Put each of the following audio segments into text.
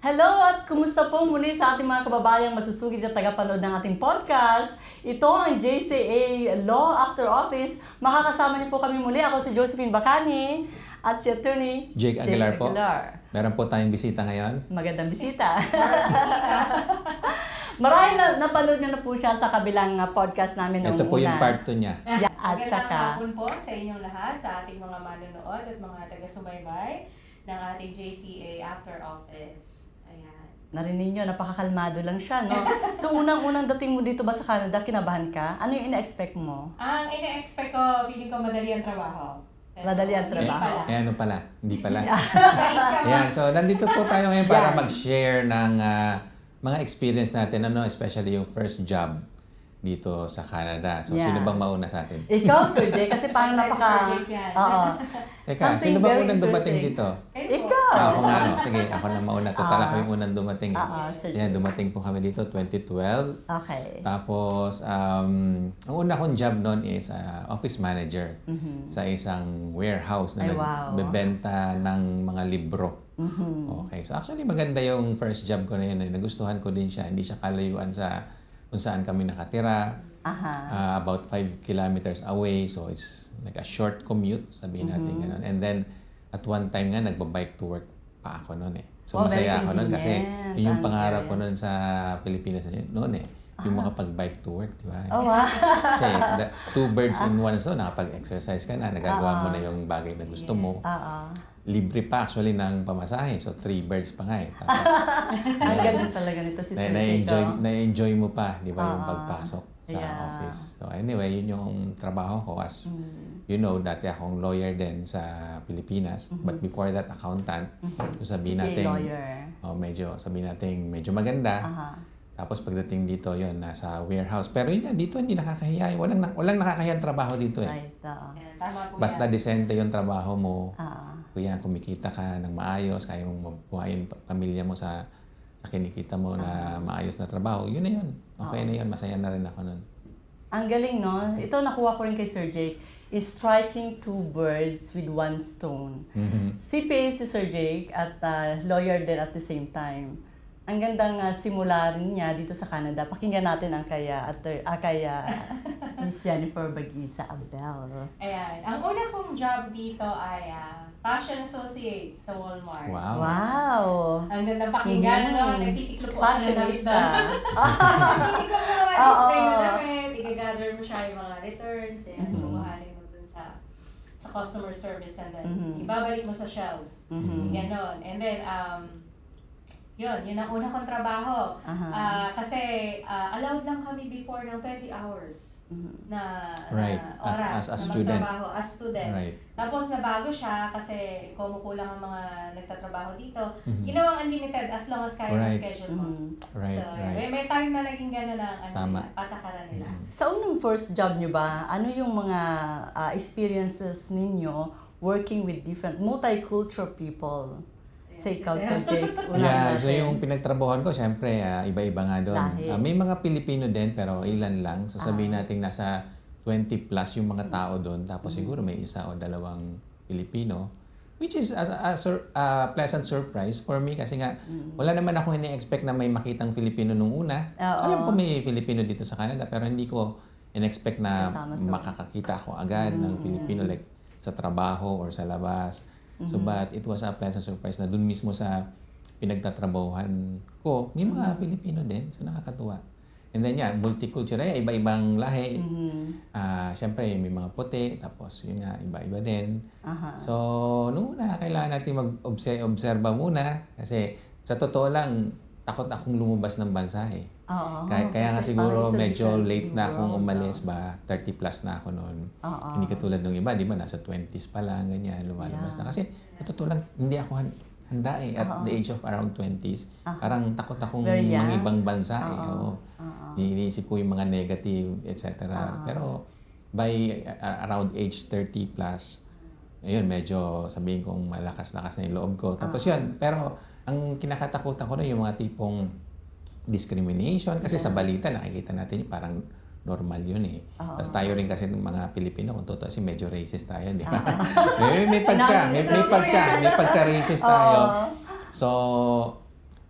Hello at kumusta po muli sa ating mga kababayang masusugid na tagapanood ng ating podcast. Ito ang JCA Law After Office. Makakasama niyo po kami muli. Ako si Josephine Bacani at si Attorney Jake Aguilar po. Meron po tayong bisita ngayon. Magandang bisita. Marahil napanood niyo na po siya sa kabilang podcast namin noong una. Ito po yung part 2 niya. Yeah, at Magandang saka, hapon po sa inyong lahat, sa ating mga manonood at mga taga-subaybay ng ating JCA After Office. Ayan. narinig niyo, napakakalmado lang siya, no? So, unang-unang dating mo dito ba sa Canada, kinabahan ka? Ano yung ina-expect mo? Ang ina-expect ko, feeling ko madali ang trabaho. Pero Madali ang hindi trabaho. pala. Ano pala? Hindi pala. Guys, come Ayan, on. so nandito po tayo ngayon para Yan. mag-share ng mga experience natin, especially yung first job dito sa Canada. So, Yeah. sino bang mauna sa atin? Ikaw, Sir Jay, kasi parang Sir napaka... Jay yan. Oo. Teka, Something sino bang very unang dumating interesting. dito? Kayo po. Ikaw! Ako nga, no? Sige, ako na mauna. Total ako yung unang dumating. Sir Yan, Jay. dumating po kami dito 2012. Okay. Tapos, ang una kong job noon is office manager sa isang warehouse na Ay, wow. nagbebenta ng mga libro. Okay, so actually maganda yung first job ko na yun. Nagustuhan ko din siya. Hindi siya kalayuan sa kung saan kami nakatira. About 5 kilometers away. So it's like a short commute, sabihin natin ganun. And then, at one time nga, nagbabike to work pa ako noon eh. So Oh, very masaya ako noon kasi convenient. yun yung Ang pangarap ko area. noon sa Pilipinas noon eh. Yung makapag-bike to work, di ba? Oh, wow. Kasi two birds in one stone, nakapag-exercise ka na, nagagawa mo na yung bagay na gusto mo. Oo. Libre pa actually ng pamasahe. So, 3 birds pa nga eh. Tapos, Ang galing talaga nito si Sir Jay. na-enjoy mo pa, di ba, yung pagpasok sa Yeah. office. So, anyway, yun yung trabaho ko as, you know, dati akong lawyer din sa Pilipinas. But before that, accountant. So, sabihin CPA natin, lawyer. sabihin natin, medyo maganda. Tapos pagdating dito, yun, nasa warehouse. Pero yun, dito hindi nakakahiya. Walang nakakahiyang trabaho dito eh. Right, oo. Ayan, tama po Basta yan. decente yung trabaho mo. Oo. Kuya, kumikita ka ng maayos, kaya mong mabuhayin pamilya mo sa kinikita mo na maayos na trabaho. Yun na yun. Okay na yun. Masaya na rin ako nun. Ang galing, no? Ito nakuha ko rin kay Sir Jake, is striking 2 birds with 1 stone. CPA si Sir Jake at lawyer din at the same time. Ang gandang simula rin niya dito sa Canada. Pakinggan natin ang kaya Miss Jennifer Bagisa Abel. Ayan. Ang una kong job dito ay Fashion Associate sa Walmart. Wow. Wow! Ang ganda pakinggan, no? Nagtitiklo po ako ng Fashionista. Nagtitiklo ko naman Oo. display na damit. I-gather mo siya yung mga returns. Ayan, kukuhanin mo dun sa customer service and then ibabalik mo sa shelves. Ganon. And then, yun ang una kong trabaho. Kasi allowed lang kami before ng 20 hours na Right. oras As a na student. magtrabaho as student. Right. Tapos nabago siya kasi kumukulang ang mga nagtatrabaho dito. Ginawang unlimited as long as kaya Right. ng schedule mo. Right, So, right. may time na naging gano'n ang Tama. patakaran nila. Sa unang first job nyo ba, ano yung mga experiences ninyo working with different multicultural people? Sa ikaw, Sir Jake, unahin So natin. yung pinagtrabahuhan ko, syempre, iba-iba nga doon. Lahi. May mga Pilipino din, pero ilan lang. So sabihin natin nasa 20 plus yung mga tao doon. Tapos siguro may isa o dalawang Pilipino. Which is a pleasant surprise for me kasi nga wala naman ako ini-expect na may makitang Filipino nung una. Oo. Alam ko may Filipino dito sa Canada pero hindi ko in-expect na Kasama sa- makakakita ako agad ng Filipino like sa trabaho or sa labas. So but it was a pleasant surprise na dun mismo sa pinagtatrabahuhan ko, may mga Pilipino din. So nakakatuwa. And then multicultural, iba-ibang lahi. Siyempre, may mga puti, tapos yun nga, iba-iba din. So, nung una, kailangan natin mag-obserba muna. Kasi, sa totoo lang, takot akong lumabas ng bansa eh. Oo. Kaya nga Kasi siguro parang it's a medyo different late na akong world, umalis ba, 30 plus na ako noon. Hindi katulad ng iba, di ba, nasa 20s pa lang, ganyan, lumalabas na. Kasi, sa totoo lang, hindi ako handa eh, at the age of around 20s. Parang takot akong Very young. mangibang bansa eh. Oo. Iniisip ko yung mga negative, etc. Pero, by around age 30 plus, ayun, medyo sabihin kong malakas-lakas na yung loob ko. Tapos yun, pero ang kinakatakutan ko na yung mga tipong discrimination. Kasi sa balita, nakikita natin yung parang normal yun eh. Tapos tayo rin kasi ng mga Pilipino, kung totoo kasi medyo racist tayo, di ba? may pagka-racist tayo. So,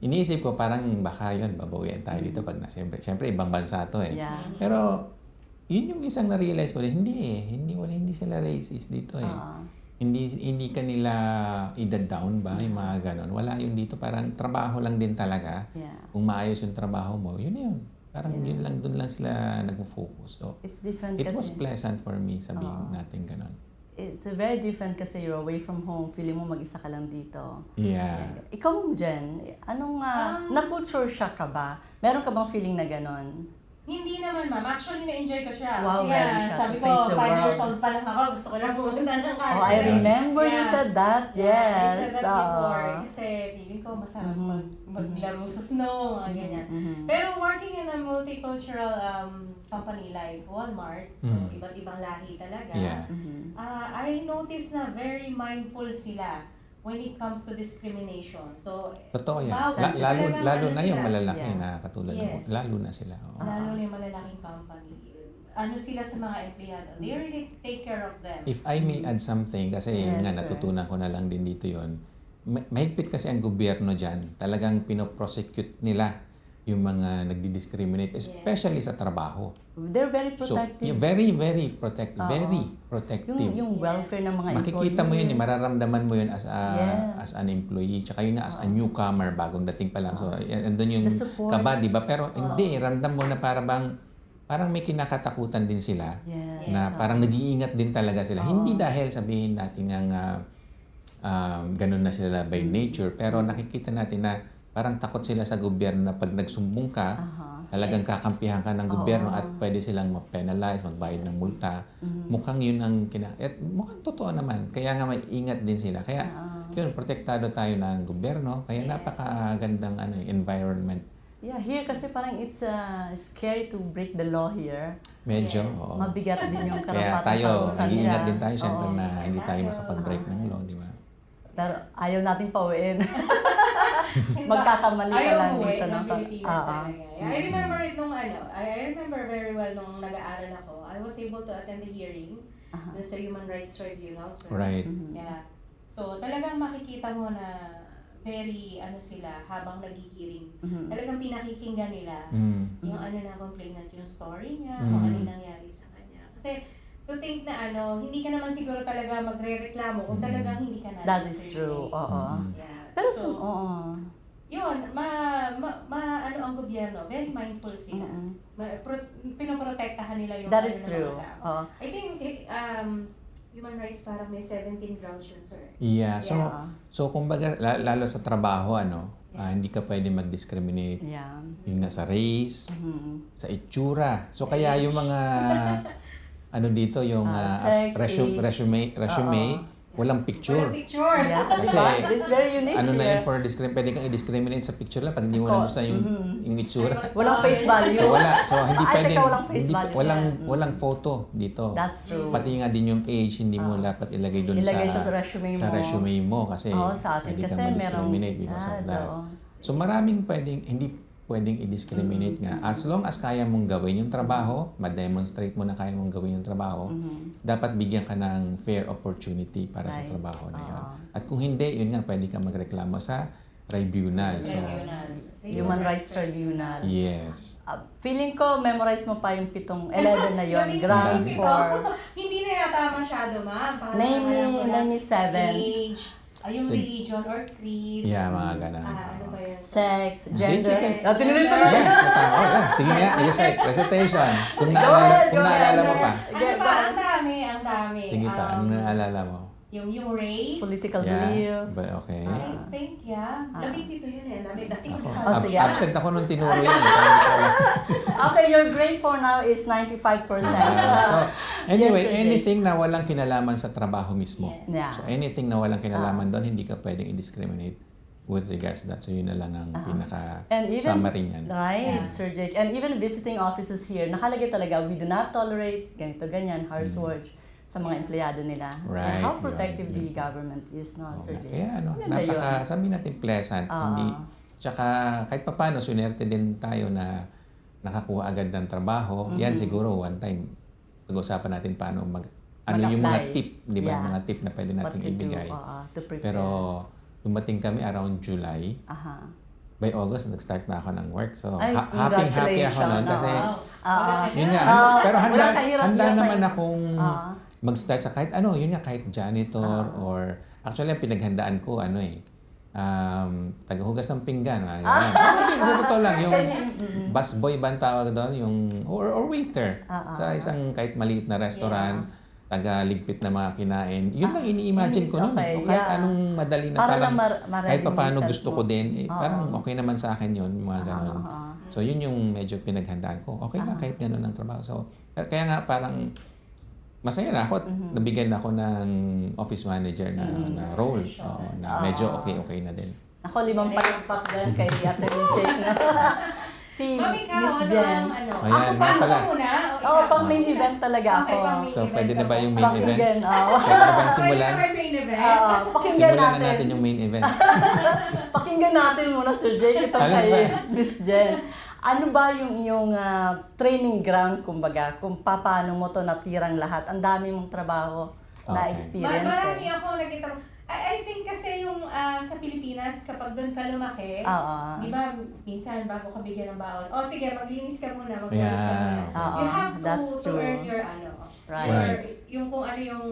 iniisip ko parang baka yun, babawian tayo dito pag siyempre ibang bansa to eh. Yeah. Pero, yun yung isang na-realize ko rin, hindi sila racist dito eh. Hindi ka nila i-down ba, yung mga ganon. Wala yung dito, parang trabaho lang din talaga. Yeah. Kung maayos yung trabaho mo, yun na yun. Parang yun lang, dun lang sila nag-focus. So, It's different it kasi. was pleasant for me, sabihin natin ganon. It's very different kasi you're away from home. Feeling mo mag-isa ka lang dito. Yeah. Ikaw, Jen, anong, na-culture shock ka ba? Meron ka bang feeling na ganon? Hindi naman, ma'am. Actually, na-enjoy ko siya. Wow, Kasi very nga, shocked sabi to ko, face the 5 years world. old pa lang ako. Gusto ko lang pumunta ng Canada. Oh, I remember you Yeah. said that. Yes. I said that before. Kasi feeling ko masarap maglaro sa snow, mga ganyan. Pero working in a multicultural company like Walmart, so iba't ibang lahi talaga, Yeah. I noticed na very mindful sila when it comes to discrimination. So, Totoo yan. bawal sila Lalo talagang na ano yung sila. malalaki Yeah. na katulad mo. Yes. Lalo na sila. Oo. Lalo na yung malalaking company. Ano sila sa mga empleyado. They really take care of them. If I may add something, kasi Yes, nga sir. natutunan ko na lang din dito yon. Mahigpit kasi ang gobyerno dyan. Talagang pinoprosecute nila yung mga nagdi-discriminate, especially sa trabaho. They're very So, protective. yung very, very protective. Very protective. yung welfare ng mga employees. Makikita mo yun, mararamdaman mo yun Yeah. as an employee. Tsaka yun nga, as a newcomer, bagong dating pa lang. So, andun yung The support. kaba, di ba? Pero hindi, ramdam mo na parang may kinakatakutan din sila. Yes. Na parang nag-iingat din talaga sila. Hindi dahil sabihin natin nga ganun na sila by nature, pero nakikita natin na parang takot sila sa gobyerno na pag nagsumbong ka, talagang kakampihan ka ng gobyerno at pwede silang ma-penalize, magbayad ng multa. Mukhang yun ang at mukhang totoo naman. Kaya nga may ingat din sila. Kaya yun, protektado tayo ng gobyerno. Kaya napakagandang environment. Yeah, here kasi parang it's scary to break the law here. Medyo, Yes. oo. Mabigat din yung Kaya karapatan tayo, parusahan nag-iingat nila. din tayo siyempre Oo. na hindi tayo makapag-break ng law, di ba? Pero ayaw nating pauwiin. Magkakamali ka Ayaw lang mo dito. ng No? Pilipinas talaga. I remember it nung I remember very well nung nag-aaral ako. I was able to attend the hearing dun sa Human Rights Tribunal. So, Right. Yeah. So, talagang makikita mo na very, sila, habang nag-hearing. Talagang pinakikinggan nila yung na complainant, yung story niya, kung ano yung nangyari sa kanya. Kasi, to think na hindi ka naman siguro talaga magre-reklamo kung talagang hindi ka na. That is true. Oo. Yeah. Pero so, oo. yun, ang gobyerno, very mindful sila. Pinoprotektahan nila yung That is ng true. mga tao. Oo. I think human rights parang may 17 grounds yun, sir. Yeah. So, Yeah. so kumbaga, lalo sa trabaho, hindi ka pwede mag-discriminate. Yeah. Yun nga sa race, sa itsura. So, kaya yung mga, dito, yung sex, age. resume, walang picture. Walang picture. Yeah. Kasi, It's very unique na here. yun for pwede kang i-discriminate sa picture lang pag hindi mo na gusto yung itsura. Walang face value. So hindi Ay, pwedeng teka, walang face value walang photo dito. That's true. Pati nga din yung age hindi mo dapat ilagay doon Ilagay sa resume mo. Sa resume mo kasi sa atin pwede kasi kang merong ma-discriminate because of that. oo. So maraming hindi pwedeng i-discriminate nga. As long as kaya mong gawin yung trabaho, ma-demonstrate mo na kaya mong gawin yung trabaho, dapat bigyan ka ng fair opportunity para sa Right. trabaho na yun. At kung hindi, yun nga, pwede ka magreklamo sa tribunal. So, Human Rights Tribunal. yes. Feeling ko, memorize mo pa yung 11 na yon grounds Dami. for... Hindi na yata masyado, ma'am. Parang Name me 7. age, yung Sig- religion or creed. Yeah, mga ganun. Ano ba yun? Sex, gender. Basically- Tinuloy-tuloy. Sige nga, recitation. Kung Go ahead, go naalala mo pa. Ano ba? Ang dami. Sige pa, ano naalala mo? Yung race. Political belief. Okay. I think, Labing-pito yun eh. Dati ko Oh, sige. Absent ako nung tinuro yan. Okay, your grade for now is 95%. So, anyway, Yes, okay. anything na walang kinalaman sa trabaho mismo. Yes. Yeah. So, anything na walang kinalaman doon, hindi ka pwedeng i-discriminate with regards to that. So, yun na lang ang And even, pinaka-summary niyan. right, Yeah. Sir Jake. And even visiting offices here, nakalagay talaga, we do not tolerate ganito, ganyan, harsh words sa mga empleyado nila. Right, And how protective right. the government is, no, Sir Jake? Kaya Maganda yun. sabi natin pleasant. Hindi, tsaka kahit papaano, sunerte din tayo na nakakuha agad ng trabaho. Yan siguro one time, pag-usapan natin paano yung mga Mag-apply. tip, di ba? Yeah. Mga tip na pwede natin What to do ibigay. to prepare. Pero dumating kami around July. Aha. by August, nag-start na ako ng work. So, Ay, happy ako nun. congratulations. Kasi, Ah, yun nga, pero wala kahirap-hirap handa pa naman eh. akong mag-start sa kahit ano, yun nga, kahit janitor or, actually, ang pinaghandaan ko, tagahugas ng pinggan. Hindi, sa totoo lang, yung busboy ba ang tawag doon? Or waiter. Sa isang kahit maliit na restaurant, taga-ligpit na mga kinain. Yun lang ini-imagine ko noon. okay, O kahit yeah. anong madali na Para parang, lang kahit pa paano ma-ready gusto mo. ko din, parang okay naman sa akin yun, yung mga ganun. So, yun yung medyo pinaghandaan ko. Okay na kahit ganun ang trabaho. So, kaya nga parang masaya na ako at nabigyan ako ng office manager na role. Oo, na medyo okay na din. Ako, 5 palakpak doon kay Attorney Jake. No? Si Ma'am, ikaw, Miss Jen. Ayan, nga pala. Oo, pang main event talaga ako. So, pwede na ba yung main event? Pakinggan, oo. Pwede na bang simulan? main event? Pakinggan Simulan na natin. natin yung main event. Pakinggan natin muna, Sir Jake, ito Alin kay ba? Miss Jen. Ano ba yung iyong training ground, kumbaga, kung paano mo to natirang lahat? Ang dami mong trabaho na Okay. experience. Marami ako nakita. I think kasi yung sa Pilipinas, kapag doon ka lumaki, di ba, minsan bago ka bigyan ng baon, sige, maglinis ka muna, maglinis ka muna. You have that's to true. earn your Right. yung kung ano yung,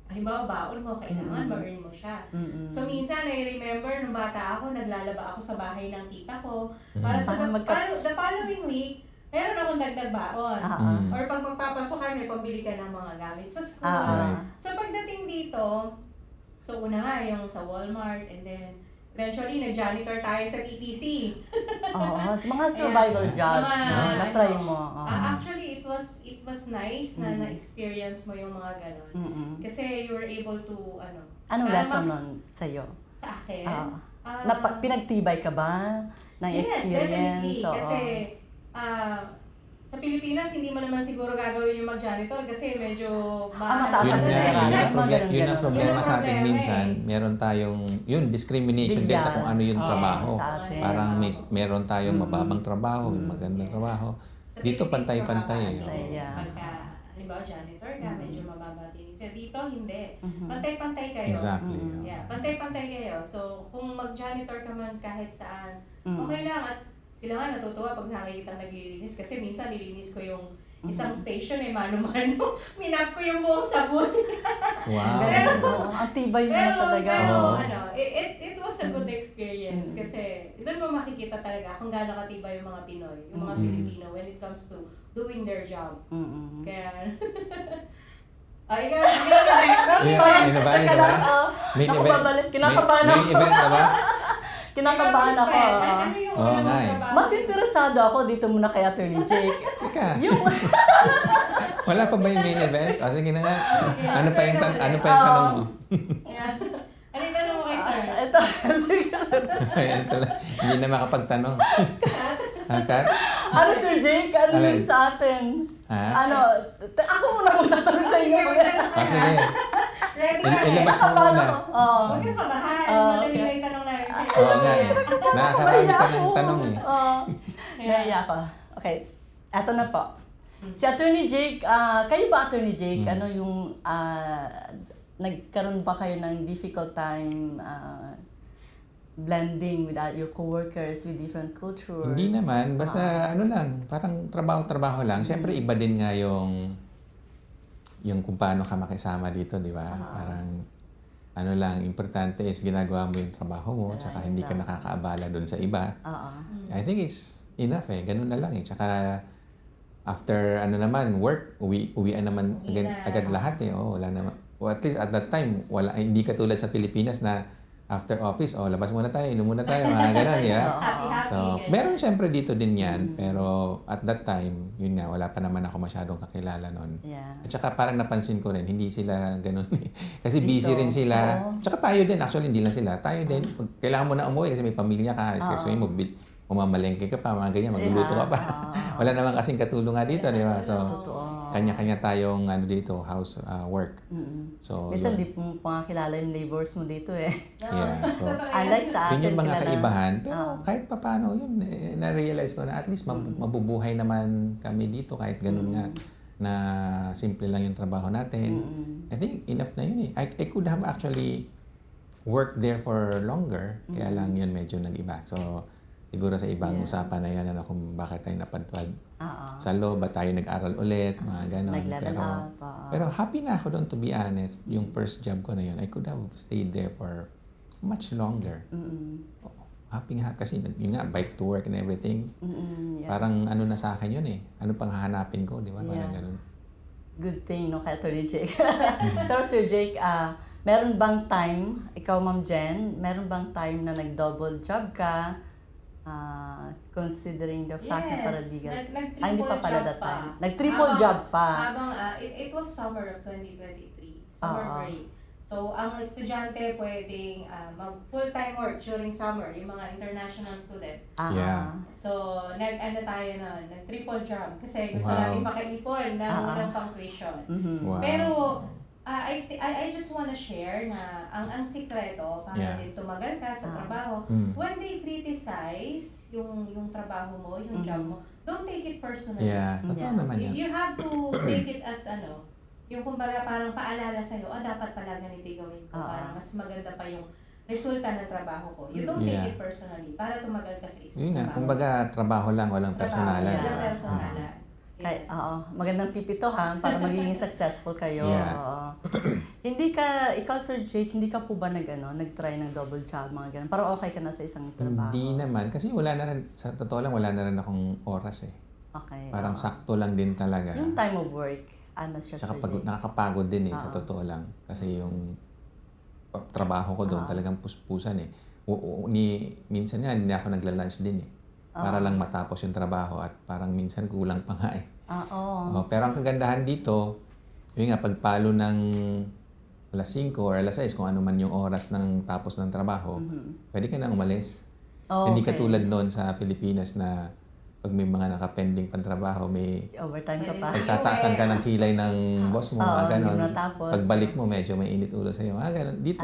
halimbawa, baon mo, kailangan ma-earn mo siya. So, minsan, I remember, nung bata ako, naglalaba ako sa bahay ng tita ko, para sa the following week, meron akong dagdag baon. Or pag magpapasok ka, may pambili ka ng mga gamit sa school. So, pagdating dito, so, una nga, yung sa Walmart, and then, eventually, nag-janitor tayo sa TTC. Oo, sa mga survival jobs, no? Na-try mo. Actually, it was nice na na-experience mo yung mga ganon. Kasi you were able to, Anong lesson nun sa'yo? sa akin? Pinagtibay ka ba ng experience? Yes, definitely. Kasi, sa Pilipinas, hindi mo naman siguro gagawin yung mag-janitor kasi medyo mataas Yun ang nga, pera. yun ang problema sa atin Yun ang minsan. Meron tayong, discrimination din sa kung ano yung trabaho. sa atin. Parang meron tayong mababang trabaho, magandang trabaho. Sa Dito Philippines, pantay-pantay. mababa. Yeah. Pagka, halimbawa, janitor ka, medyo mababa din. So, dito, hindi. Pantay-pantay kayo. Exactly. Yeah, pantay-pantay kayo. So, kung mag-janitor ka man kahit saan, okay lang. At sila nga natutuwa pag nakikita naglilinis. Kasi minsan nilinis ko yung isang station mano-mano. Minap ko yung buong sabon. Wow. Ang tibay mo na talaga. Pero it was a good experience. Kasi doon mo makikita talaga kung gaano katibay yung mga Pinoy, yung mga Pilipino when it comes to doing their job. Kaya, ikaw, Ano ba? Main Ako event. babalik, kinakabahan Main ako. event na ba? Kinakabahan ako. Ano yung Oo nga eh. Mas interesado ako dito muna kay Attorney Jake. Teka, Yung wala pa ba yung main event? O sige na nga. Ano pa yung tanong mo? Ano yung tanong mo kay sir? ito, Ayan pala. Hindi na makapagtanong. Kat? ano Sir Jake, ano Alin? yung sa atin? Ha? Ako muna magtatanong sa inyo. Sige. Ready ka Ilabas mo muna. Huwag kang kabahan. Madali lang yung tanong namin sa'yo. Oo nga eh. Nakakarami ka ng tanong eh. Naiya ako. Okay, eto na po. Si Attorney Jake, kayo ba Attorney Jake, ano yung, nagkaroon ba kayo ng difficult time blending with your coworkers with different cultures? Hindi naman. Basta ano lang, parang trabaho-trabaho lang. Siyempre iba din nga yung kung paano ka makisama dito, di ba? Parang ano lang, importante is ginagawa mo yung trabaho mo, tsaka hindi ka nakakaabala doon sa iba. I think it's enough eh. Ganun na lang eh. Tsaka after naman, work, uwian naman agad lahat eh. Wala naman. Or at least at that time, hindi katulad sa Pilipinas na after office, labas muna tayo, inom muna tayo, mga ganun, yeah. Happy. So, meron syempre dito din yan, pero at that time, yun nga, wala pa naman ako masyadong kakilala nun. Yeah. At saka parang napansin ko rin, hindi sila ganun eh. Kasi busy Dito, rin sila. oo. Tsaka tayo din, actually hindi lang sila. Tayo din, pag kailangan mo na umuwi kasi may pamilya ka, kasi mo, umamalengke ka pa, mga ganyan, magluluto ka pa. Wala naman kasing katulong nga dito, di ba? So, Totoo. kanya-kanya tayong dito, house work. So, Minsan yun. di mo pa kilala yung neighbors mo dito eh. Yeah. So, Unlike sa atin, yun yung mga kilala. kaibahan. Pero kahit pa paano, yun, na-realize ko na at least mabubuhay naman kami dito kahit ganun nga na simple lang yung trabaho natin. I think enough na yun eh. I could have actually worked there for longer, kaya lang yun medyo nag-iba. So, siguro sa ibang Yeah. usapan na yan, ano, kung bakit tayo napadpad Oo. sa law, ba tayo nag-aral ulit, mga ganon. Nag-level Pero, up. Oo. pero happy na ako doon, to be honest. Yung first job ko na yun, I could have stayed there for much longer. Mm-mm. Happy nga, kasi yun nga, bike to work and everything. Mm-mm. Yeah. Parang ano na sa akin yun eh. Ano pang hahanapin ko, di ba? Parang Yeah. ganun. Good thing, no, kay Atty. Jake. Pero Sir Jake, meron bang time, ikaw Ma'am Jen, meron bang time na nag-double job ka, considering the fact na paralegal? Nag-triple Hindi pa pala job that pa. time. Nag-triple job pa. Habang, it was summer of 2023. Summer Oo. break. So, ang estudyante pwedeng mag full-time work during summer, yung mga international student. Yeah. So, nag-ano tayo nun, nag-triple job. Kasi gusto Wow. natin makaipon ng unang pang-tuition. Mhm. Wow. Pero, I just wanna share na ang sikreto para Yeah. din tumagal ka sa trabaho, when they criticize yung trabaho mo, yung job mo, don't take it personally. Yeah, totoo Yeah. naman yan. You have to take it as yung kumbaga parang paalala sa'yo, dapat pala ganito gawin ko para mas maganda pa yung resulta ng trabaho ko. You don't Yeah. take it personally para tumagal ka sa isang Yun nga, trabaho. kumbaga trabaho lang, walang personalan. Yeah. Walang personalan. Magandang tip ito ha, para magiging successful kayo. Yes. Oo. Ikaw Sir Jake, hindi ka po ba nag-try ng double job, mga ganun? Parang okay ka na sa isang trabaho? Hindi naman, kasi wala na rin, sa totoo lang, wala na rin akong oras eh. Okay. Parang oo. sakto lang din talaga. Yung time of work, siya Tsaka Sir Jake? nakakapagod din eh, sa totoo lang. Kasi yung trabaho ko doon talagang puspusan eh. Minsan nga, hindi ako nagla-lunch din eh. Para lang matapos yung trabaho at parang minsan kulang pa nga eh. Oo. Pero ang kagandahan dito, yun nga, pagpalo ng alas 5 or alas 6, kung ano man yung oras ng tapos ng trabaho, pwede ka na umalis. Hindi Okay. katulad noon sa Pilipinas na pag may mga nakapending pang trabaho, may Overtime ka pa. pagtataasan ka ng kilay ng boss mo, Oo, mga hindi ganon. mo natapos. Pagbalik mo, medyo may init ulo sa'yo. Ganon. Dito,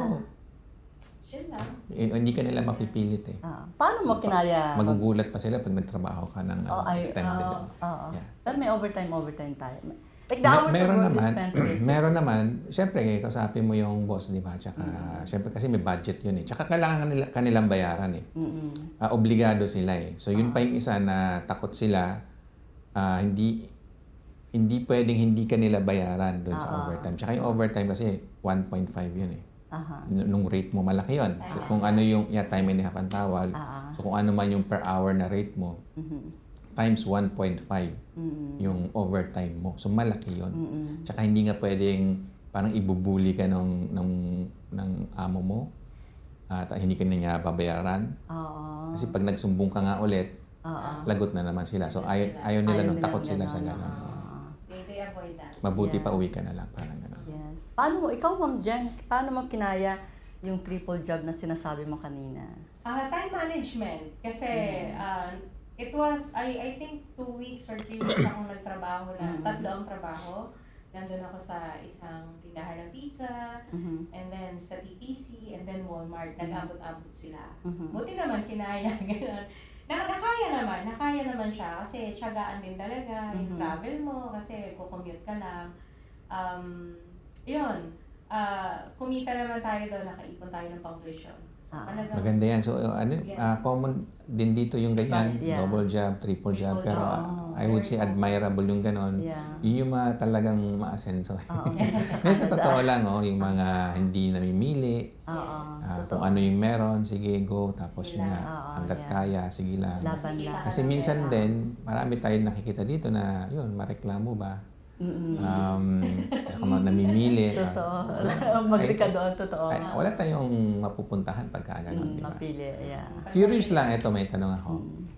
Yun lang. hindi ka nila mapipilit eh. Paano mo kinaya? Magugulat pa sila pag nagtrabaho ka ng extended. Oo. Yeah. Pero may overtime tayo. Like the hours of work is spent with meron naman, syempre, kausapin mo yung boss, di ba? Tsaka, syempre, kasi may budget yun eh. Tsaka kailangan kanilang bayaran eh. Obligado sila eh. So, yun pa yung isa na takot sila, hindi pwedeng hindi kanila bayaran doon sa overtime. Tsaka yung overtime kasi 1.5 yun eh. Nung rate mo, malaki yun. So, kung ano yung time and a half ang tawag, so kung ano man yung per hour na rate mo, times 1.5 yung overtime mo. So, malaki yun. Tsaka hindi nga pwedeng parang ibubuli ka ng amo mo at hindi ka na niya babayaran. Kasi pag nagsumbong ka nga ulit, lagot na naman sila. So, ayaw nila nung takot sila sa gano'n. They avoid that. Mabuti pa uwi ka na lang. Parang gano'n. Yes. Ikaw Ma'am Jen, paano mo kinaya yung triple job na sinasabi mo kanina? Time management. Kasi, it was, I think 2 weeks or 3 weeks akong nagtrabaho lang. 3 ang trabaho. Nandun ako sa isang tindahan ng pizza, and then sa TTC, and then Walmart. Nag-abot-abot sila. Buti naman, kinaya. Ganun. Nakaya naman siya. Kasi tiyagaan din talaga. Yung travel mo, kasi kukommute ka lang. Yun. Kumita naman tayo doon. Nakaipon tayo ng pang-tuition. So, talagang, Maganda yan. So, common din dito yung ganyan. Yeah. Double job, triple job. Triple Pero job. I would say admirable yung ganon. Yeah. Yun yung mga talagang maasenso. Oo. Kasi sa totoo lang, yung mga hindi namimili, kung ano yung meron, sige, go. Tapos yun nga, hanggat kaya, sige lang. Laban lang. Kasi minsan din, marami tayong nakikita dito na, yun, mareklamo ba? Saka namimili. Totoo. Magli ka doon, totoo. Wala tayong mapupuntahan pagka ganun, di ba? Mapili, yeah. Curious lang, ito may tanong ako.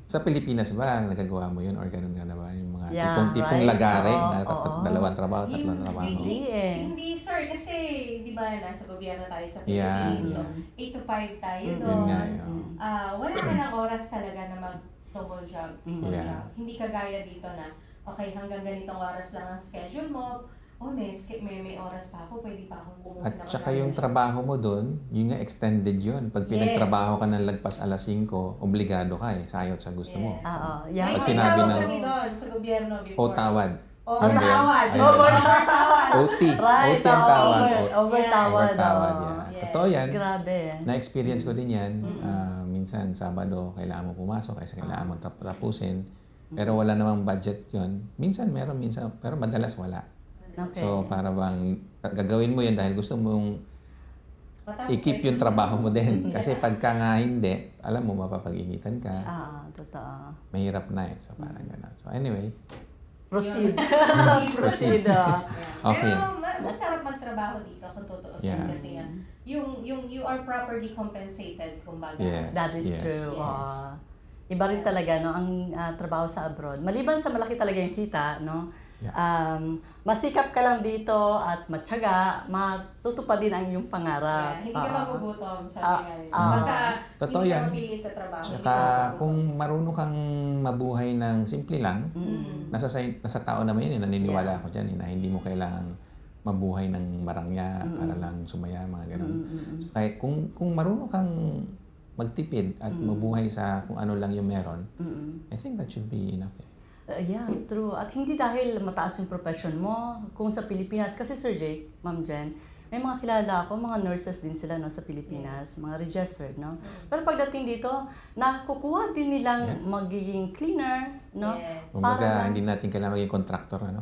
Sa Pilipinas ba, nagagawa mo yun or ganun nga na ba? Yung mga Yeah, tipong right. lagare, Oo, na oo. dalawang trabaho, tatlong trabaho. Hindi eh. Hindi, sir. Kasi, di ba, nasa gobyerno tayo sa Yeah. Philippines. So, 8 to 5 tayo Yun doon. nga, yun. Wala ka ng oras talaga na mag-double job. Triple Yeah. job. Hindi kagaya dito na, okay, hanggang ganitong oras lang ang schedule mo. May oras pa ako, pwede pa akong bumuha At saka yung trabaho mo doon, yun nga extended yun. Pag pinagtrabaho ka ng lagpas alas 5, obligado ka eh, sayot sa gusto mo. Oo. May Yeah. Pag sinabi tawag ng- kami doon sa gobyerno before. O tawad. O Ano ba yan? tawad. Ayun. Overtawad. OT. Right, OT ang tawag. overtawad. Overtawad, oo. yeah. Yes. Totoo yan. Grabe. Na-experience ko din yan. minsan Sabado kailangan mo pumasok kasi kailangan mo tapusin. Pero wala namang budget yon. Minsan meron, minsan, pero madalas wala. Okay. So para bang gagawin mo yun dahil gusto mong Matapos i-keep yung trabaho mo din. Kasi pagka nga hindi, alam mo, mapapag-initan ka. Totoo. Mahirap na eh. So parang gano'n. So anyway, Proceed. Proceed. Okay. Pero masarap magtrabaho dito kung tutuusin Yeah. kasi nga yung you are properly compensated kumbaga. Yes. That is Yes. true. Yes. Iba rin talaga no ang trabaho sa abroad. Maliban sa malaki talaga yung kita, no. Masikap ka lang dito at matyaga, matutupad din ang iyong pangarap. Hindi ka magugutom sabi nga nila. ah. Basta Totoo hindi ka yan. mapili sa trabaho. Tsaka hindi ka magugutom. kung marunong kang mabuhay ng simple lang, nasa tao naman yun, naniniwala ako dyan, na hindi mo kailangang mabuhay ng marangya para lang sumaya, mga ganun. So, kahit kung marunong kang magtipid at mabuhay sa kung ano lang yung meron, I think that should be enough. Yeah, true. At hindi dahil mataas yung profession mo, kung sa Pilipinas, kasi Sir Jake, Ma'am Jen, may mga kilala ako, mga nurses din sila no, sa Pilipinas, mga registered, no? Pero pagdating dito, nakukuha din nilang magiging cleaner, no? Yes. Kumbaga, hindi natin kailangan maging contractor, ano?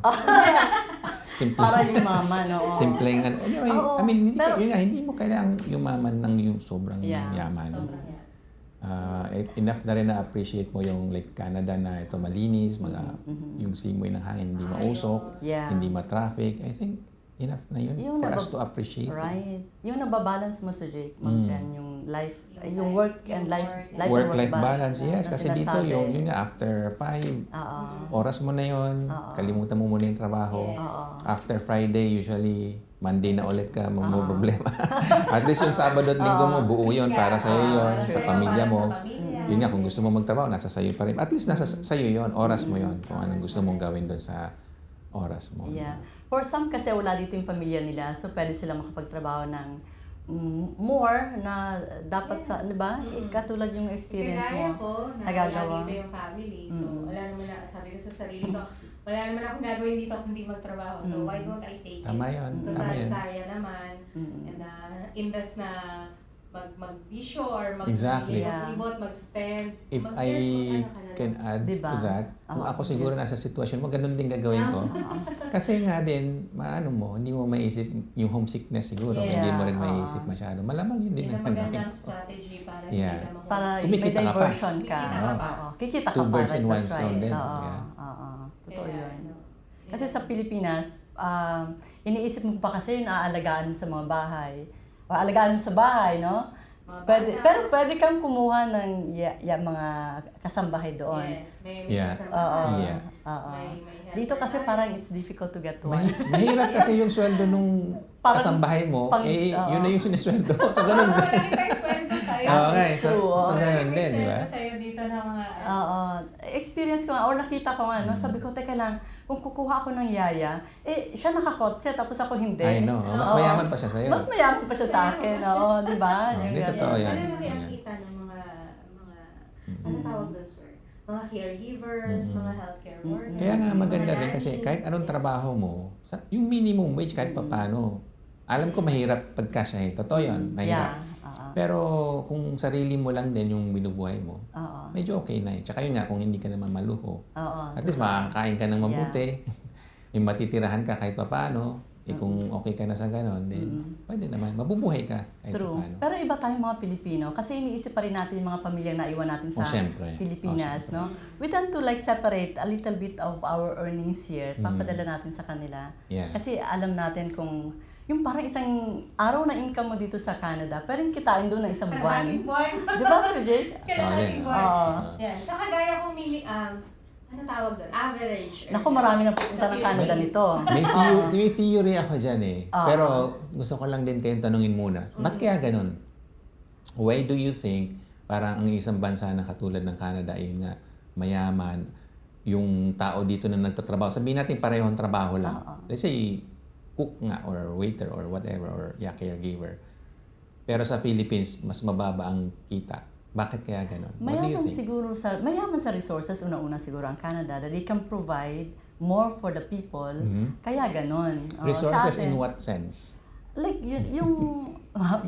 Simple. Para yung mama, no? Simpleng, anyway, Oo, I mean, pero- yun nga, hindi mo kailangan yumaman ng yung sobrang Yeah. yaman. Sobrang yan. Enough na rin na appreciate mo yung like Canada na ito malinis, yung simoy ng hangin hindi mausok, Yeah. hindi ma-traffic. I think enough na yun Yung for nabab- us to appreciate. Right. Yung nababalance mo, Sir Jake, Ma'am Jen, yung life, yung work and life, life and Work-life work balance, yes. na Kasi dito, sinasabi. yun nga, after 5, Oo. oras mo na yun, kalimutan mo muna yung trabaho. Yes. After Friday, usually, Monday na ulit ka, mo problema. At least yung Sabado at Linggo mo, buo yun, para sa'yo yun, Para sa sa'yo, pamilya para mo. sa pamilya. Yun nga, kung gusto mo magtrabaho, nasa sayo pa rin. At least nasa sayo yun, oras mo yun, kung anong gusto mong gawin doon sa oras mo. Yeah. For some kasi wala dito yung pamilya nila, so pwede sila makapagtrabaho ng more na dapat sa, di ba? Katulad yung experience Kagaya mo. ko, na nagagawa. wala dito yung family. So, wala naman na, sabi ko sa sarili ko, wala naman akong gagawin dito kung hindi magtrabaho. So, why don't I take Tama it? yun, Total, tama yun. kaya naman. And invest na mag-bisyo or Exactly. mag-libot, mag-spend. If I can add Diba? to that, kung ako siguro yes. nasa sitwasyon mo, ganun din gagawin ko. Kasi nga din, maano mo, hindi mo maisip yung homesickness siguro. Yes. Hindi mo rin Yeah, maisip masyado. Malamang yun din Yun ang ang gagawin magandang ko. strategy para Yeah. hindi ka ma-homesick. Para may Kumikita ka pa. diversion ka. Kikita ka pa. Oo. Kikita ka Two pa. birds Right? in one That's stone right. din. Oo. Yeah. Oo. Totoo Kaya, yun. ano, Kasi sa Pilipinas, iniisip mo pa kasi yung aalagaan mo sa mga bahay. O alagaan mo sa bahay, no? Mga Pwede, bata. pero pwede kang kumuha ng mga kasambahay doon. Yes, may Yeah. kasama. Yeah. Oo. May Dito kasi parang it's difficult to get one. Mahirap kasi yung sweldo nung Parang kasambahay mo, yun na yung sinisweldo. So, ganun. So, wala yung sweldo sa'yo. Okay, It's true, so oh. ganun din, di ba? Sa'yo dito na mga... Oo. Experience ko nga, or nakita ko nga, no? Sabi ko, teka lang, kung kukuha ako ng yaya, siya nakakotse, tapos ako hindi. I know. Mas Oo. mayaman pa siya sa'yo. Mas mayaman pa siya sa akin, oo, di ba? Oh, Yung hindi, ganun. totoo yan. Malalaki ang kita ng mga ano tawag doon, sir? Mga caregivers, mga healthcare workers. Kaya nga maganda mga rin kasi nanny. kahit anong trabaho mo, yung minimum wage kahit papaano, alam ko mahirap pagkasyahin. Totoo yun, mahirap. Yeah. Pero kung sarili mo lang din yung binubuhay mo, Oo. medyo okay na yun. Tsaka yun nga, kung hindi ka naman maluho, Oo. at least makakakain ka ng mabuti, yung matitirahan ka kahit papaano, kung okay ka na sa ganon, then pwede naman, mabubuhay ka kahit True. papaano. Pero iba tayong mga Pilipino kasi iniisip pa rin natin yung mga pamilyang naiwan natin sa syempre. Pilipinas, no? We tend to like separate a little bit of our earnings here, papadala natin sa kanila. Yeah. Kasi alam natin kung yung parang isang araw na income mo dito sa Canada, pero yung kitain doon ng isang buwan. Kailangan buwan. Di ba, Sir Jake? Kailangan din. buwan. Oo. Yan. Sa kagaya kong ano tawag doon? Average. Naku, marami na pupunta ng Canada nito. May theory ako dyan eh. Pero gusto ko lang din kayong tanungin muna. Ba't kaya ganun? Why do you think parang ang isang bansa na katulad ng Canada ay nga mayaman, yung tao dito na nagtatrabaho, sabihin natin parehong trabaho lang. Let's say, cook nga or waiter or whatever or caregiver. Pero sa Philippines, mas mababa ang kita. Bakit kaya ganun? What do you think? Mayaman sa resources, una-una siguro ang Canada, that they can provide more for the people. Kaya ganon. Oo, Resources sa atin, in what sense? Like, yung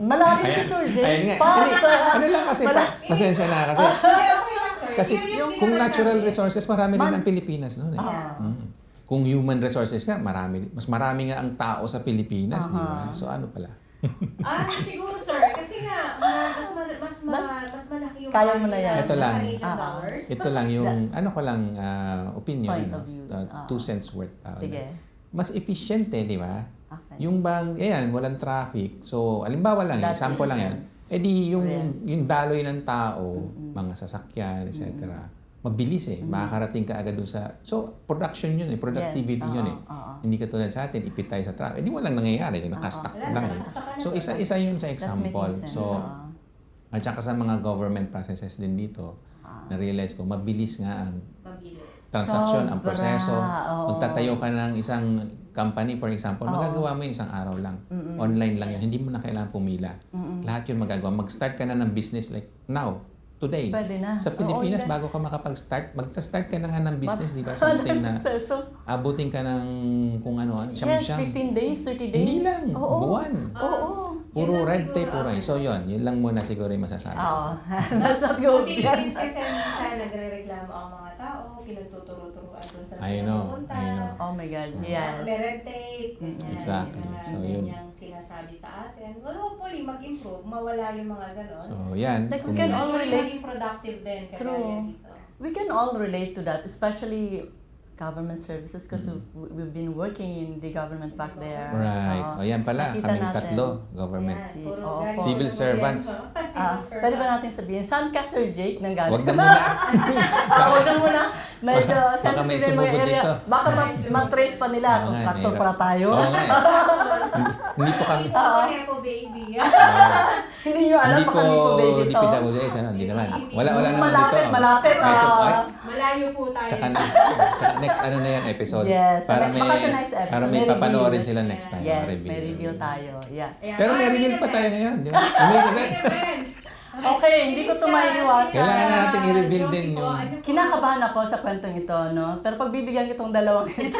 Malapit si Sir Jake. Ayun nga. Pa Hindi, sa- ano lang kasi, pasensya na kasi. Hindi, okay lang, sir. Kasi Curious din kung naman natural kami. resources, marami rin ang Pilipinas noon eh. Ah. Kung human resources nga, mas marami nga ang tao sa Pilipinas, di ba? So ano pala? Siguro sir, kasi nga mas malaki yung Kaya mo na yan. Ito lang. Canadian dollars. Ito lang yung, ano ko lang, opinion. Point of view. 2 cents worth. Sige. Mas efficient eh, di ba? Okay. Yung bang, ayan, walang traffic. So, alimbawa lang, That example lang yan. reasons. Eh di, Yes. yung daloy ng tao, mga sasakyan, etc. Mabilis eh. Makakarating ka agad dun sa... So, production yun eh. Productivity Yes, yun eh. oo. Hindi katulad sa atin, ipit tayo sa traffic. Eh di walang nangyayari. Nakastack Wala, lang eh. nakastack ka na So, doon. isa yun sa That's example. making sense. So, at saka sa mga government processes din dito, na-realize ko, mabilis nga ang Mabilis. transaction, ang Sobra, proseso. oo. Magtatayo ka ng isang company, for example, magagawa mo yung isang araw lang. Online lang yun. Hindi mo na kailangan pumila. Lahat yun magagawa. Mag-start ka na ng business like now, today. Pwede na. Sa Pilipinas, Oo, bago ka makapag-start, mag-start ka na nga ng business, di ba? Something na proseso. abutin ka ng kung ano, Yes, siyam-siyam. 15 days, 30 days. Hindi lang, Oo. buwan. Oo. Puro Yun lang red siguro, tape, puro yun. So yun lang muna siguro yung masasabi. Oo. That's not Sa good. Philippines kasi minsan nagre-reklamo ang mga tao, pinagtuturo-turuan dun sa I sila know, pupunta. I know. Oh my God, May yes. red tape, ganyan. Exactly. Mga So, yun. ganyang sinasabi sa atin. Well, hopefully, mag-improve, mawala yung mga ganon. So yan. Like, we kung- can all Actually, relate. maging productive din kagaya True. dito. We can all relate to that, especially government services because we've been working in the government back there. Right. Oo. O yan pala, Nakita kaming natin. tatlo, government. Ayan, puro Oo, galing po. Civil ng servants. gobyerno. Ah, Civil pwede ba servants. natin sabihin, saan ka Sir Jake nang galing? Wag na muna. Huwag na muna. Medyo Baka may sensitive yung sumugod area. dito. Baka ma-trace pa nila. Oo nga, Contractor mahirap. para tayo. Oo nga eh. Hindi po kami. Hindi po Nepo baby. Hindi nyo alam Hindi baka Nipo baby to. DPWH, ano, hindi naman. Wala naman Malapit, dito. malapit. Medyo, oo. ay, Malayo po tayo. tsaka next ano na yan, episode. Yes, Para next- may, baka sa next episode, para may may papanoorin reveal. sila next time. Yes, may reveal tayo. Yeah. Ayan. Pero may Ah, reveal pa naman. tayo ngayon, di ba? May reveal. Okay, hindi ko tumaiiwasan. Kailangan natin i-reveal din yung- Kinakabahan ako sa kwentong ito, no? Pero pagbibigyan ko itong dalawang ito.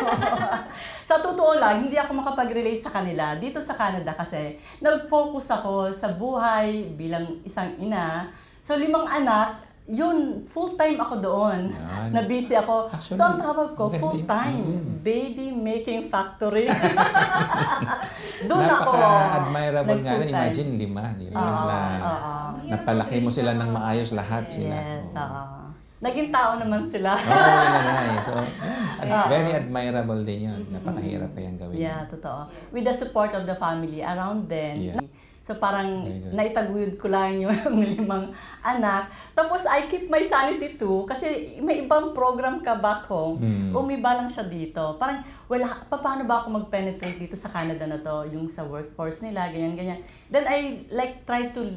Sa totoo lang, hindi ako makapag-relate sa kanila dito sa Canada kasi nag-focus ako sa buhay bilang isang ina. So, 5 anak, yun, full-time ako doon. Yan. Na busy ako. Actually, So, ang tawag ko, maganda yun. full-time. Baby making factory. Doon ako. Napaka-admirable nga na. nag-full-time. Imagine 5, di ba? Oo, Na oo. napalaki mo sila ng maayos lahat sila. Yes, Oo. oo. Naging tao naman sila. Oo, yun na nga eh. So, very admirable din yun. Napakahirap pa yan gawin. Yeah, totoo. With the support of the family around then. Yeah. So parang Very good. naitaguyod ko lang yung 5 anak. Tapos I keep my sanity too kasi may ibang program ka back home. Umiba lang siya dito. Parang, well, paano ba ako mag-penetrate dito sa Canada na to? Yung sa workforce nila, ganyan-ganyan. Then I like try to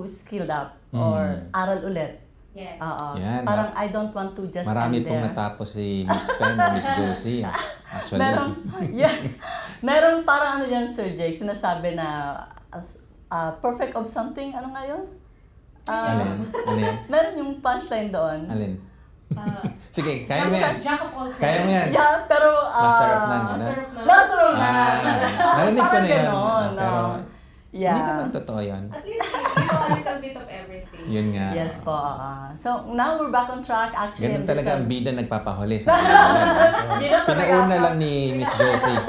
skill up or aral ulit. Yes. Oo. Yan, Parang I don't want to just Marami end pong there. natapos si Miss Pen o Miss Josie. Actually. Merong parang ano yan, Sir Jake, sinasabi na perfect of something, ano nga yun? Alin? Ano yan? Meron yung punchline doon. Alin? Ah, Sige, kaya mo yan. Jack of all Kaya mo yan. Yeah, pero... Master of none, ano? Master of none. Master of none. Narinig ko na yan. Ganon, Pero no? Yeah. hindi naman totoo yan. At least you know a little bit of everything. Yun nga. Yes po. So, now we're back on track. Actually, Ganun I'm just talaga ang a- bida nagpapahuli sa kanila. Bida talaga Pinauna ako. lang ni Miss Josie.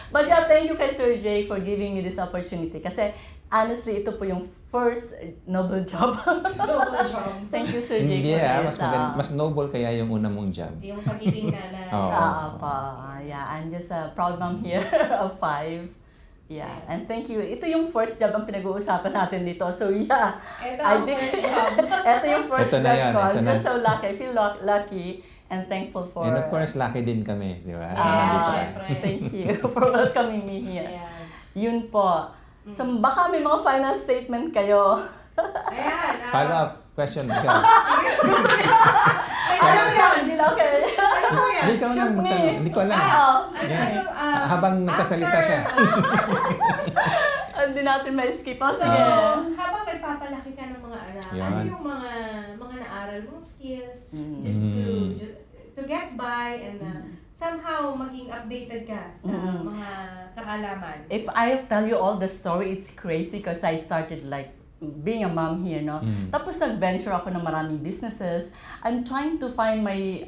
But yeah, thank you kay Sir Jay for giving me this opportunity. Kasi honestly, ito po yung first noble job. Double job. Thank you, Sir Jay, Hindi for ah, this. mas noble kaya yung una mong job. Yung pagiging nanay. Oo. Yeah, I'm just a proud mom here of 5. Yeah, and thank you. Ito yung first job ang pinag-uusapan natin dito. So yeah, Ito ang first job. ito yung first Ito na job yan, ko. I'm ito na. just so lucky. I feel lucky and thankful for... And of course, lucky din kami, di ba? Ah, Nandito ka. syempre. Thank you for welcoming me here. Ayan. Yun po. So baka may mga final statement kayo. Ayan. Follow up question. Ikaw. Ano yan? Hindi lang okay. Ano po yan? Hindi ikaw Shoot lang me. magtanong. Hindi ko alam. Oo. Habang nagsasalita siya. Hindi natin ma-skip. Oh, So, sige. habang nagpapalaki ka ng mga anak, Yan. ano yung mga naaral mong skills just to get by and somehow maging updated ka sa mga kaalaman. If I'll tell you all the story, it's crazy because I started like being a mom here, no? Tapos nag-venture ako ng maraming businesses. I'm trying to find my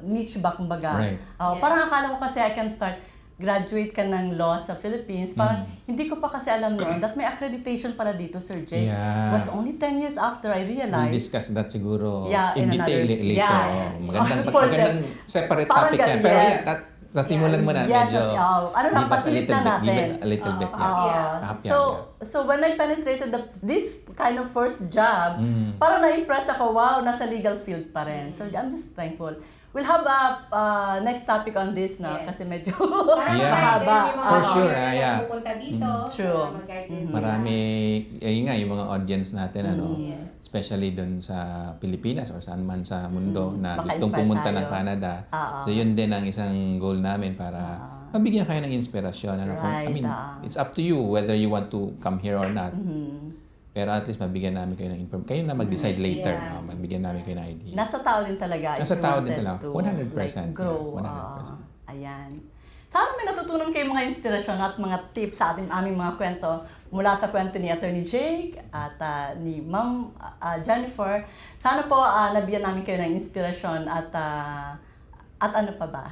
niche ba, kumbaga. Right. Parang akala ko kasi I can start, graduate ka ng law sa Philippines. Parang hindi ko pa kasi alam noon that may accreditation pala dito, Sir Jake. Yeah. Was only 10 years after I We'll realized. discuss that siguro Yeah, in in detail another- later. yeah. Oh, magandang, Of course, magandang separate parang topic yan. ganun, Pero yes. yeah, nasimulan mo na Yes, medyo ano na, give us a pasilip little na bit, give natin. it a little bit. Yeah. Yeah. Happy So when I penetrated this kind of first job, parang na-impress ako, wow, nasa legal field pa rin. So I'm just thankful. We'll have a next topic on this na Yes. kasi medyo Para Yeah. mag-guide din yung mga For sure, buyer na yeah. pupunta dito. True. Para mag-guide din sila. Marami, yun nga, yung mga audience natin, Yes. especially dun sa Pilipinas or saan man sa mundo na gustong Maka-inspire pumunta ng tayo. Canada. So yun din ang isang goal namin para mabigyan kayo ng inspirasyon. I mean, it's up to you whether you want to come here or not. Pero at least mabigyan namin kayo ng information. Kayo na mag-decide later. Yeah. No? Magbigyan namin kayo ng idea. nasa tao din talaga. if Nasa you tao din wanted talaga. to, 100%, like, grow. yeah, 100%. Ayan. Sana may natutunan kayo mga inspirasyon at mga tips sa aming mga kwento mula sa kwento ni Attorney Jake at ni Ma'am Jennifer. Sana po nabigyan namin kayo ng inspirasyon at ano pa ba?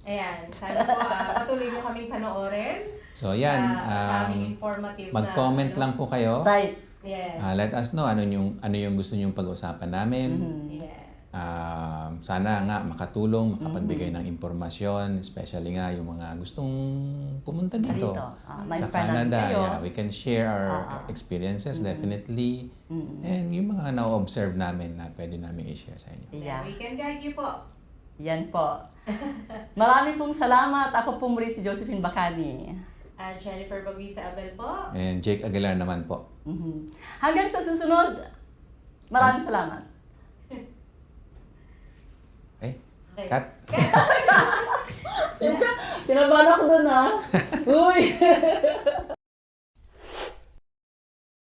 Ayan, sana po patuloy mo kaming panoorin. So yan, sa aming informative mag-comment na, lang po kayo. Right. Yes. Let us know ano yung gusto nyong pag-usapan namin. Yes. Sana nga makatulong, makapagbigay ng impormasyon, especially nga yung mga gustong pumunta dito. Dito. Sa Ma-inspire namin Canada, kayo. yeah, we can share our experiences definitely. And yung mga na-observe namin na pwede namin i-share sa inyo. Yeah. We can guide you po. Yan po. Marami pong salamat. Ako po muli si Josephine Bacani. Jennifer Baguisa Abel po. And Jake Aguilar naman po. Hanggang sa susunod, maraming salamat. Okay? Okay. Cut. Kinabahan ako doon Uy!